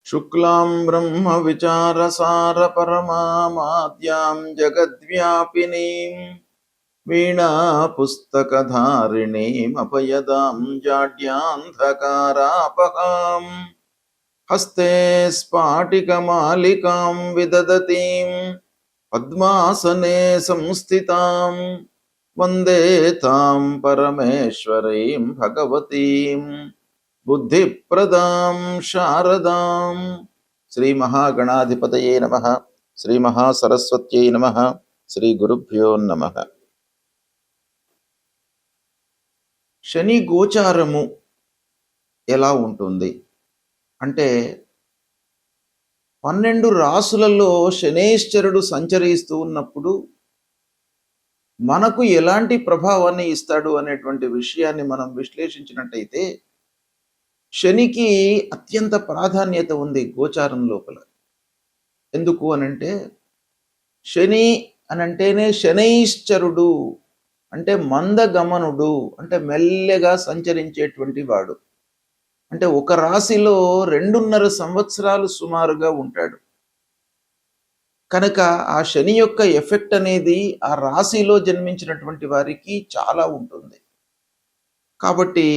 शुक्लां ब्रह्मविचारसारपरमामाद्यां जगद्व्यापिनीं वीणापुस्तकधारिणीमपयदां जाड्यान्धकारापहां हस्ते स्फाटिकमालिकां विदधतीं पद्मासने संस्थितां वन्दे तां परमेश्वरीं भगवतीं बुद्धिप्रदां शारदां. శ్రీ మహాగణాధిపతయే నమః. శ్రీ మహాసరస్వత్యై నమః. శ్రీ గురుభ్యో నమః. శని గోచారము ఎలా ఉంటుంది అంటే 12 రాసులలో శనేశ్వరుడు సంచరిస్తూ ఉన్నప్పుడు మనకు ఎలాంటి ప్రభావాన్ని ఇస్తాడు అనేటువంటి విషయాన్ని మనం విశ్లేషించినట్టయితే శనికి అత్యంత ప్రాధాన్యత ఉంది గోచారం లోపల. ఎందుకు అనంటే శని అనంటేనే శనైశ్చరుడు అంటే మందగమనుడు, అంటే మెల్లగా సంచరించేటువంటి వాడు. అంటే ఒక రాశిలో 2.5 సంవత్సరాలు సుమారుగా ఉంటాడు. కనుక ఆ శని యొక్క ఎఫెక్ట్ అనేది ఆ రాశిలో జన్మించినటువంటి వారికి చాలా ఉంటుంది. కాబట్టి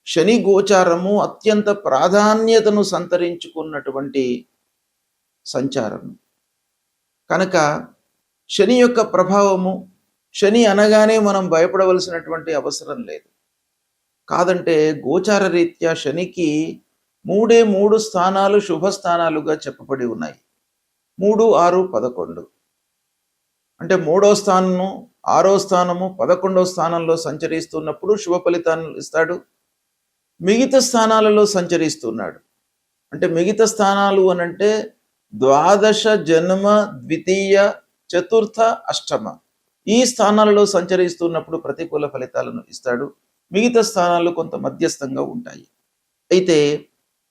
శని గోచారము అత్యంత ప్రాధాన్యతను సంతరించుకున్నటువంటి సంచారం. కనుక శని యొక్క ప్రభావము, శని అనగానే మనం భయపడవలసినటువంటి అవసరం లేదు. కాదంటే గోచార రీత్యా శనికి 3 స్థానాలు శుభస్థానాలుగా చెప్పబడి ఉన్నాయి. 3, 6, 11 అంటే 3వ స్థానము, 6వ స్థానము, 11వ స్థానంలో సంచరిస్తున్నప్పుడు శుభ ఫలితాన్ని ఇస్తాడు. మిగతా స్థానాలలో సంచరిస్తున్నాడు అంటే మిగతా స్థానాలు అనంటే ద్వాదశ, జన్మ, ద్వితీయ, చతుర్థ, అష్టమ ఈ స్థానాలలో సంచరిస్తున్నప్పుడు ప్రతికూల ఫలితాలను ఇస్తాడు. మిగతా స్థానాలు కొంత మధ్యస్థంగా ఉంటాయి. అయితే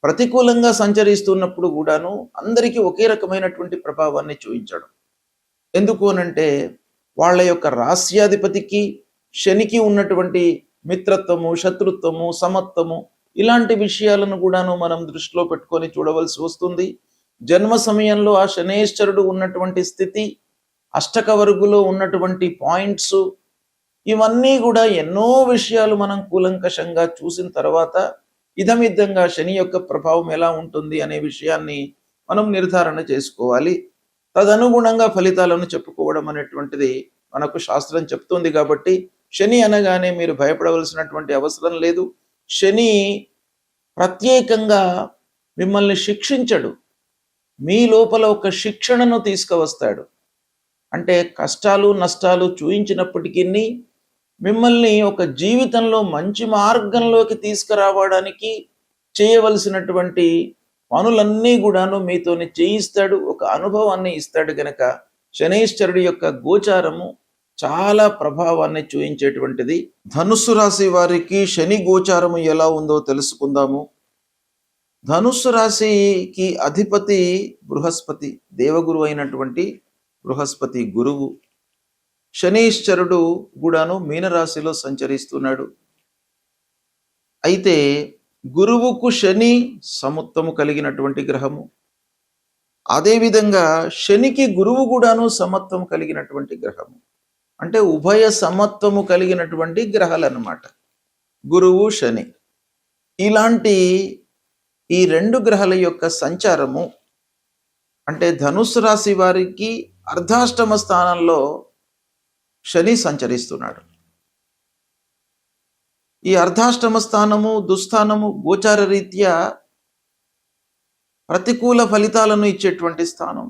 ప్రతికూలంగా సంచరిస్తున్నప్పుడు కూడాను అందరికీ ఒకే రకమైనటువంటి ప్రభావాన్ని చూపించడం. ఎందుకు అనంటే వాళ్ళ యొక్క రాస్యాధిపతికి శనికి ఉన్నటువంటి మిత్రత్వము, శత్రుత్వము, సమత్వము ఇలాంటి విషయాలను కూడాను మనం దృష్టిలో పెట్టుకొని చూడవలసి వస్తుంది. జన్మ సమయంలో ఆ శనేశ్వరుడు ఉన్నటువంటి స్థితి, అష్టక వర్గులో ఉన్నటువంటి పాయింట్స్, ఇవన్నీ కూడా ఎన్నో విషయాలు మనం కూలంకషంగా చూసిన తర్వాత ఇదమిద్దంగా శని యొక్క ప్రభావం ఎలా ఉంటుంది అనే విషయాన్ని మనం నిర్ధారణ చేసుకోవాలి. తదనుగుణంగా ఫలితాలను చెప్పుకోవడం అనేటువంటిది మనకు శాస్త్రం చెప్తుంది. కాబట్టి శని అనగానే మీరు భయపడవలసినటువంటి అవసరం లేదు. శని ప్రత్యేకంగా మిమ్మల్ని శిక్షించడు, మీ లోపల ఒక శిక్షణను తీసుకువస్తాడు. అంటే కష్టాలు నష్టాలు చూయించినప్పటికీ మిమ్మల్ని ఒక జీవితంలో మంచి మార్గంలోకి తీసుకురావడానికి చేయవలసినటువంటి పనులన్నీ కూడాను మీతోని చేయిస్తాడు, ఒక అనుభవాన్ని ఇస్తాడు. గనక శనైశ్వరుడి యొక్క గోచారము చాలా ప్రభావాన్ని చూయించేటువంటిది. ధనుస్సు రాశి వారికి శని గోచారము ఎలా ఉందో తెలుసుకుందాము. ధనుస్సు రాశికి అధిపతి బృహస్పతి, దేవగురు అయినటువంటి బృహస్పతి గురువు. శనైశ్వరుడు కూడాను మీనరాశిలో సంచరిస్తున్నాడు. అయితే గురువుకు శని సమత్వము కలిగినటువంటి గ్రహము, అదేవిధంగా శనికి గురువు కూడాను సమత్వం కలిగినటువంటి గ్రహము. అంటే ఉభయ సమత్వము కలిగినటువంటి గ్రహాలు అన్నమాట గురువు, శని. ఇలాంటి ఈ 2 గ్రహాల యొక్క సంచారము అంటే ధనుస్సు రాశి వారికి అర్ధాష్టమ స్థానంలో శని సంచరిస్తున్నాడు. ఈ అర్ధాష్టమ స్థానము, దుస్థానము గోచార రీత్యా ప్రతికూల ఫలితాలను ఇచ్చేటువంటి స్థానం.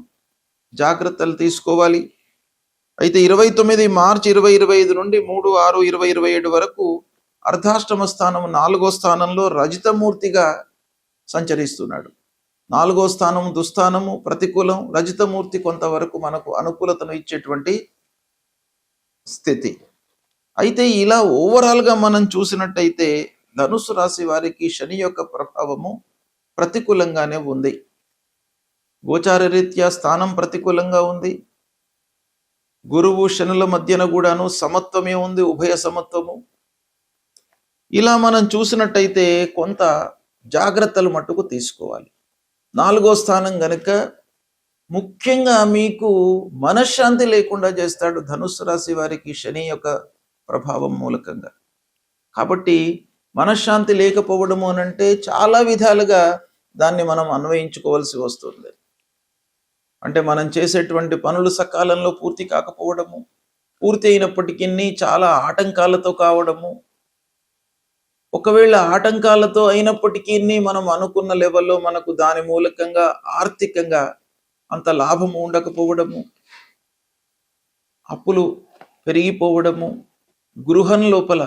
జాగ్రత్తలు తీసుకోవాలి. అయితే 29 మార్చి 2025 నుండి 3/6/2027 వరకు అర్ధాష్టమ స్థానం 4వ స్థానంలో రజితమూర్తిగా సంచరిస్తున్నాడు. 4వ స్థానం దుస్థానము, ప్రతికూలం. రజితమూర్తి కొంతవరకు మనకు అనుకూలతను ఇచ్చేటువంటి స్థితి. అయితే ఇలా ఓవరాల్గా మనం చూసినట్టయితే ధనుస్సు రాశి వారికి శని యొక్క ప్రభావము ప్రతికూలంగానే ఉంది. గోచార రీత్యా స్థానం ప్రతికూలంగా ఉంది. గురువు శనుల మధ్యన కూడాను సమత్వమే ఉంది, ఉభయ సమత్వము. ఇలా మనం చూసినట్టయితే కొంత జాగ్రత్తలు మట్టుకు తీసుకోవాలి. 4వ స్థానం గనుక ముఖ్యంగా మీకు మనశ్శాంతి లేకుండా చేస్తాడు ధనుస్సు రాశి వారికి శని యొక్క ప్రభావం మూలకంగా. కాబట్టి మనశ్శాంతి లేకపోవడము అనంటే చాలా విధాలుగా దాన్ని మనం అన్వయించుకోవాల్సి వస్తుంది. అంటే మనం చేసేటువంటి పనులు సకాలంలో పూర్తి కాకపోవడము, పూర్తి అయినప్పటికీ చాలా ఆటంకాలతో కావడము, ఒకవేళ ఆటంకాలతో అయినప్పటికీ మనం అనుకున్న లెవెల్లో మనకు దాని మూలకంగా ఆర్థికంగా అంత లాభము ఉండకపోవడము, అప్పులు పెరిగిపోవడము, గృహం లోపల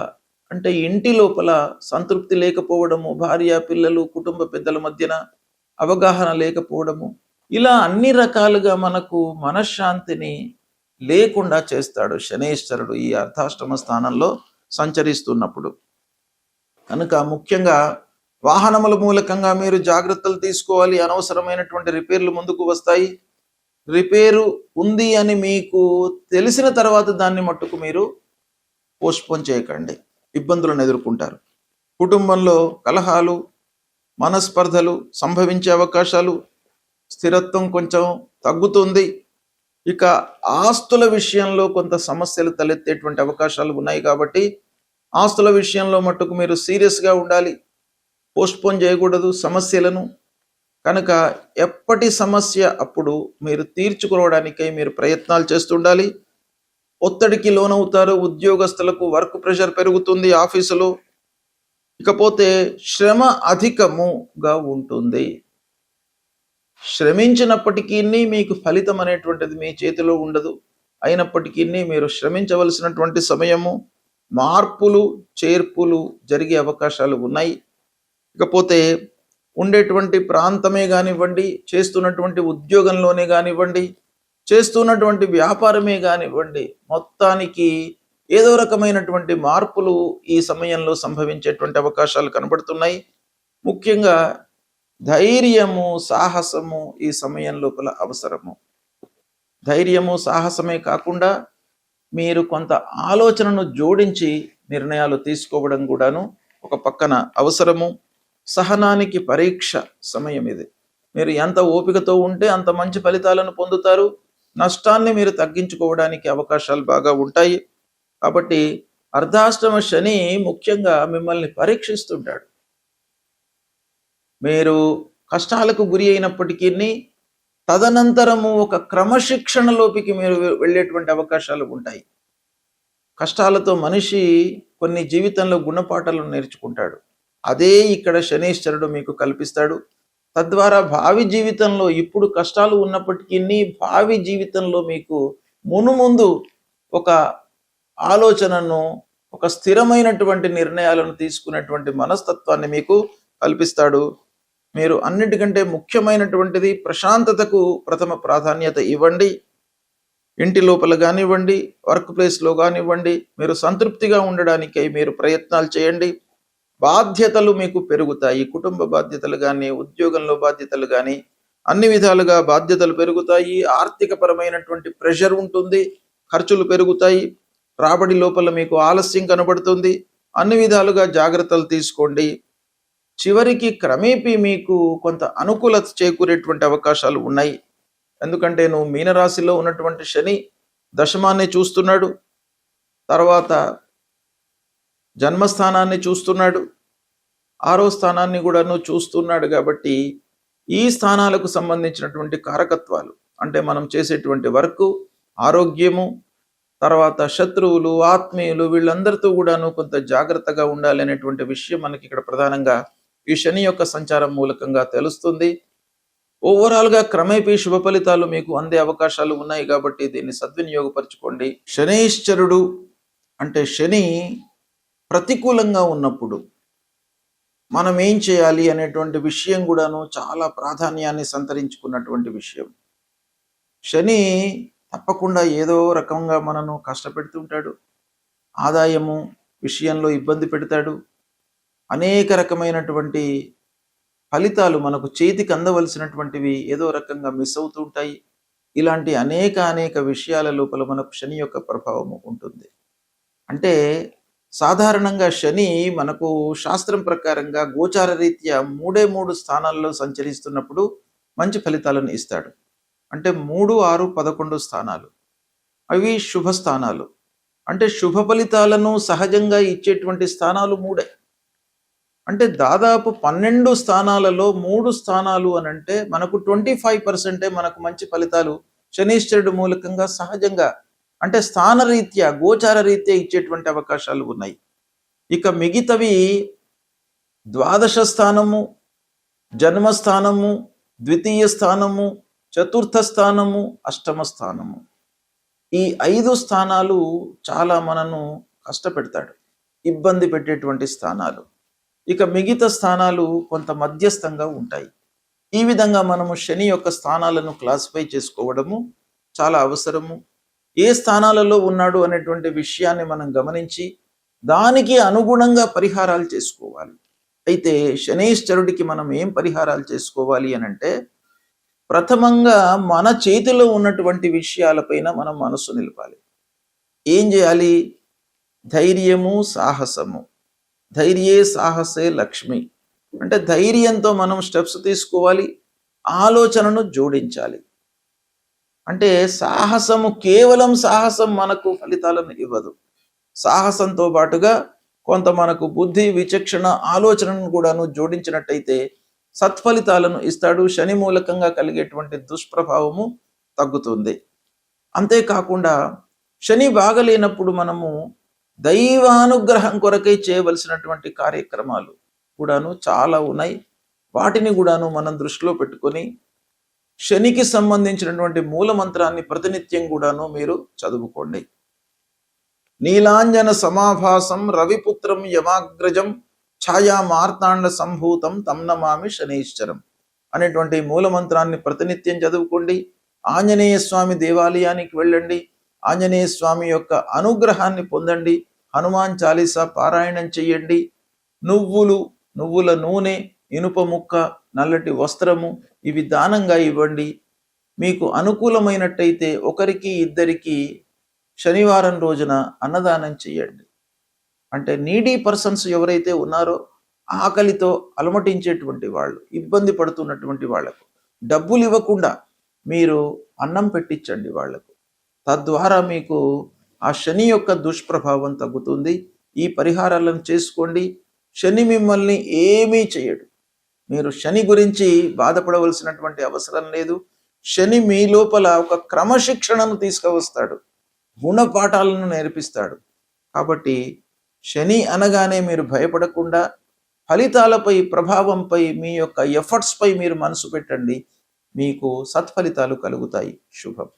అంటే ఇంటి లోపల సంతృప్తి లేకపోవడము, భార్య పిల్లలు కుటుంబ పెద్దల మధ్యన అవగాహన లేకపోవడము, ఇలా అన్ని రకాలుగా మనకు మనశ్శాంతిని లేకుండా చేస్తాడు శనేశ్వరుడు ఈ అర్ధాష్టమ స్థానంలో సంచరిస్తున్నప్పుడు. కనుక ముఖ్యంగా వాహనముల మూలకంగా మీరు జాగ్రత్తలు తీసుకోవాలి. అనవసరమైనటువంటి రిపేర్లు ముందుకు వస్తాయి. రిపేరు ఉంది అని మీకు తెలిసిన తర్వాత దాన్ని మట్టుకు మీరు పోస్ట్పోన్ చేయకండి, ఇబ్బందులను ఎదుర్కొంటారు. కుటుంబంలో కలహాలు, మనస్పర్ధలు సంభవించే అవకాశాలు, స్థిరత్వం కొంచెం తగ్గుతుంది. ఇక ఆస్తుల విషయంలో కొంత సమస్యలు తలెత్తేటువంటి అవకాశాలు ఉన్నాయి. కాబట్టి ఆస్తుల విషయంలో మట్టుకు మీరు సీరియస్గా ఉండాలి, పోస్ట్పోన్ చేయకూడదు సమస్యలను. కనుక ఎప్పటి సమస్య అప్పుడు మీరు తీర్చుకోవడానికై మీరు ప్రయత్నాలు చేస్తుండాలి. ఒత్తిడికి లోనవుతారు, ఉద్యోగస్తులకు వర్క్ ప్రెషర్ పెరుగుతుంది ఆఫీసులో. ఇకపోతే శ్రమ అధికముగా ఉంటుంది. శ్రమించినప్పటికీ మీకు ఫలితం అనేటువంటిది మీ చేతిలో ఉండదు. అయినప్పటికీ మీరు శ్రమించవలసినటువంటి సమయము, మార్పులు చేర్పులు జరిగే అవకాశాలు ఉన్నాయి. ఇకపోతే ఉండేటువంటి ప్రాంతమే కానివ్వండి, చేస్తున్నటువంటి ఉద్యోగంలోనే కానివ్వండి, చేస్తున్నటువంటి వ్యాపారమే కానివ్వండి, మొత్తానికి ఏదో రకమైనటువంటి మార్పులు ఈ సమయంలో సంభవించేటువంటి అవకాశాలు కనబడుతున్నాయి. ముఖ్యంగా ధైర్యము సాహసము ఈ సమయం లోపల అవసరము. ధైర్యము సాహసమే కాకుండా మీరు కొంత ఆలోచనను జోడించి నిర్ణయాలు తీసుకోవడం కూడాను ఒక పక్కన అవసరము. సహనానికి పరీక్ష సమయం ఇది. మీరు ఎంత ఓపికతో ఉంటే అంత మంచి ఫలితాలను పొందుతారు. నష్టాన్ని మీరు తగ్గించుకోవడానికి అవకాశాలు బాగా ఉంటాయి. కాబట్టి అర్ధాష్టమ శని ముఖ్యంగా మిమ్మల్ని పరీక్షిస్తుంటాడు. మీరు కష్టాలకు గురి అయినప్పటికీ తదనంతరము ఒక క్రమశిక్షణలోకి మీరు వెళ్ళేటువంటి అవకాశాలు ఉంటాయి. కష్టాలతో మనిషి కొన్ని జీవితంలో గుణపాఠాలను నేర్చుకుంటాడు. అదే ఇక్కడ శనీశ్వరుడు మీకు కల్పిస్తాడు. తద్వారా భావి జీవితంలో ఇప్పుడు కష్టాలు ఉన్నప్పటికీ భావి జీవితంలో మీకు మునుముందు ఒక ఆలోచనను, ఒక స్థిరమైనటువంటి నిర్ణయాలను తీసుకునేటువంటి మనస్తత్వాన్ని మీకు కల్పిస్తాడు. మీరు అన్నిటికంటే ముఖ్యమైనటువంటిది ప్రశాంతతకు ప్రథమ ప్రాధాన్యత ఇవ్వండి. ఇంటి లోపల కానివ్వండి, వర్క్ ప్లేస్లో కానివ్వండి, మీరు సంతృప్తిగా ఉండడానికై మీరు ప్రయత్నాలు చేయండి. బాధ్యతలు మీకు పెరుగుతాయి. కుటుంబ బాధ్యతలు కానీ, ఉద్యోగంలో బాధ్యతలు కానీ, అన్ని విధాలుగా బాధ్యతలు పెరుగుతాయి. ఆర్థిక పరమైనటువంటి ప్రెషర్ ఉంటుంది, ఖర్చులు పెరుగుతాయి. రాబడి లోపల మీకు ఆలస్యం కనబడుతుంది. అన్ని విధాలుగా జాగ్రత్తలు తీసుకోండి. చివరికి క్రమేపీ మీకు కొంత అనుకూలత చేకూరేటువంటి అవకాశాలు ఉన్నాయి. ఎందుకంటే నువ్వు మీనరాశిలో ఉన్నటువంటి శని దశమాన్ని చూస్తున్నాడు, తర్వాత జన్మస్థానాన్ని చూస్తున్నాడు, 6వ స్థానాన్ని కూడా నువ్వు చూస్తున్నాడు. కాబట్టి ఈ స్థానాలకు సంబంధించినటువంటి కారకత్వాలు అంటే మనం చేసేటువంటి వర్క్, ఆరోగ్యము, తర్వాత శత్రువులు, ఆత్మీయులు, వీళ్ళందరితో కూడాను కొంత జాగ్రత్తగా ఉండాలి అనేటువంటి విషయం మనకి ఇక్కడ ప్రధానంగా ఈ శని యొక్క సంచారం మూలకంగా తెలుస్తుంది. ఓవరాల్గా క్రమేపీ శుభ ఫలితాలు మీకు అందే అవకాశాలు ఉన్నాయి. కాబట్టి దీన్ని సద్వినియోగపరచుకోండి. శనైశ్చరుడు అంటే శని ప్రతికూలంగా ఉన్నప్పుడు మనం ఏం చేయాలి అనేటువంటి విషయం కూడాను చాలా ప్రాధాన్యాన్ని సంతరించుకున్నటువంటి విషయం. శని తప్పకుండా ఏదో రకంగా మనను కష్టపెడుతుంటాడు, ఆదాయము విషయంలో ఇబ్బంది పెడతాడు, అనేక రకమైనటువంటి ఫలితాలు మనకు చేతికి అందవలసినటువంటివి ఏదో రకంగా మిస్ అవుతుంటాయి. ఇలాంటి అనేక విషయాల లోపల మనకు శని యొక్క ప్రభావము ఉంటుంది. అంటే సాధారణంగా శని మనకు శాస్త్రం ప్రకారంగా గోచార రీత్యా 3 స్థానాల్లో సంచరిస్తున్నప్పుడు మంచి ఫలితాలను ఇస్తాడు. అంటే 3, 6, 11 స్థానాలు అవి శుభ స్థానాలు. అంటే శుభ ఫలితాలను సహజంగా ఇచ్చేటువంటి స్థానాలు 3. అంటే దాదాపు 12 స్థానాలలో 3 స్థానాలు అనంటే మనకు 25% మనకు మంచి ఫలితాలు శనీశ్వరుడు మూలకంగా సహజంగా అంటే స్థానరీత్యా గోచార రీత్యా ఇచ్చేటువంటి అవకాశాలు ఉన్నాయి. ఇక మిగతావి ద్వాదశ స్థానము, జన్మస్థానము, ద్వితీయ స్థానము, చతుర్థ స్థానము, అష్టమ స్థానము, ఈ 5 స్థానాలు చాలా మనను కష్టపెడతాడు, ఇబ్బంది పెట్టేటువంటి స్థానాలు. ఇక మిగతా స్థానాలు కొంత మధ్యస్థంగా ఉంటాయి. ఈ విధంగా మనము శని యొక్క స్థానాలను క్లాసిఫై చేసుకోవడము చాలా అవసరము. ఏ స్థానాలలో ఉన్నాడు అనేటువంటి విషయాన్ని మనం గమనించి దానికి అనుగుణంగా పరిహారాలు చేసుకోవాలి. అయితే శనీశ్వరుడికి మనం ఏం పరిహారాలు చేసుకోవాలి అనంటే, ప్రథమంగా మన చేతిలో ఉన్నటువంటి విషయాలపైన మనం మనసు నిలపాలి. ఏం చేయాలి? ధైర్యము, సాహసము. ధైర్యే సాహసే లక్ష్మి. అంటే ధైర్యంతో మనం స్టెప్స్ తీసుకోవాలి, ఆలోచనను జోడించాలి. అంటే సాహసము, కేవలం సాహసం మనకు ఫలితాలను ఇవ్వదు. సాహసంతో పాటుగా కొంత మనకు బుద్ధి, విచక్షణ, ఆలోచనను కూడాను జోడించినట్టయితే సత్ఫలితాలను ఇస్తాడు. శని మూలకంగా కలిగేటువంటి దుష్ప్రభావము తగ్గుతుంది. అంతేకాకుండా శని బాగలేనప్పుడు మనము దైవానుగ్రహం కొరకై చేయవలసినటువంటి కార్యక్రమాలు కూడాను చాలా ఉన్నాయి. వాటిని కూడాను మనం దృష్టిలో పెట్టుకొని శనికి సంబంధించినటువంటి మూల మంత్రాన్ని ప్రతినిత్యం కూడాను మీరు చదువుకోండి. నీలాంజన సమాభాసం రవిపుత్రం యమాగ్రజం ఛాయా మార్తాండ సంభూతం తం నమామి శనీశ్వరం అనేటువంటి మూల మంత్రాన్ని ప్రతినిత్యం చదువుకోండి. ఆంజనేయ స్వామి దేవాలయానికి వెళ్ళండి, ఆంజనేయ స్వామి యొక్క అనుగ్రహాన్ని పొందండి. హనుమాన్ చాలీసా పారాయణం చెయ్యండి. నువ్వుల నూనె, ఇనుప ముక్క, నల్లటి వస్త్రము ఇవి దానంగా ఇవ్వండి. మీకు అనుకూలమైనట్టయితే ఒకరికి ఇద్దరికి శనివారం రోజున అన్నదానం చేయండి. అంటే నీడీ పర్సన్స్ ఎవరైతే ఉన్నారో, ఆకలితో అలమటించేటువంటి వాళ్ళు, ఇబ్బంది పడుతున్నటువంటి వాళ్లకు డబ్బులు ఇవ్వకుండా మీరు అన్నం పెట్టించండి వాళ్లకు. తద్వారా మీకు ఆ శని యొక్క దుష్ప్రభావం తగ్గుతుంది. ఈ పరిహారాలను చేసుకోండి. శని మిమ్మల్ని ఏమీ చేయడు. మీరు శని గురించి బాధపడవలసినటువంటి అవసరం లేదు. శని మీ లోపల ఒక క్రమశిక్షణను తీసుకువస్తాడు, గుణపాఠాలను నేర్పిస్తాడు. కాబట్టి శని అనగానే మీరు భయపడకుండా ఫలితాలపై, ప్రభావంపై, మీ యొక్క ఎఫర్ట్స్పై మీరు మనసు పెట్టండి. మీకు సత్ఫలితాలు కలుగుతాయి. శుభం.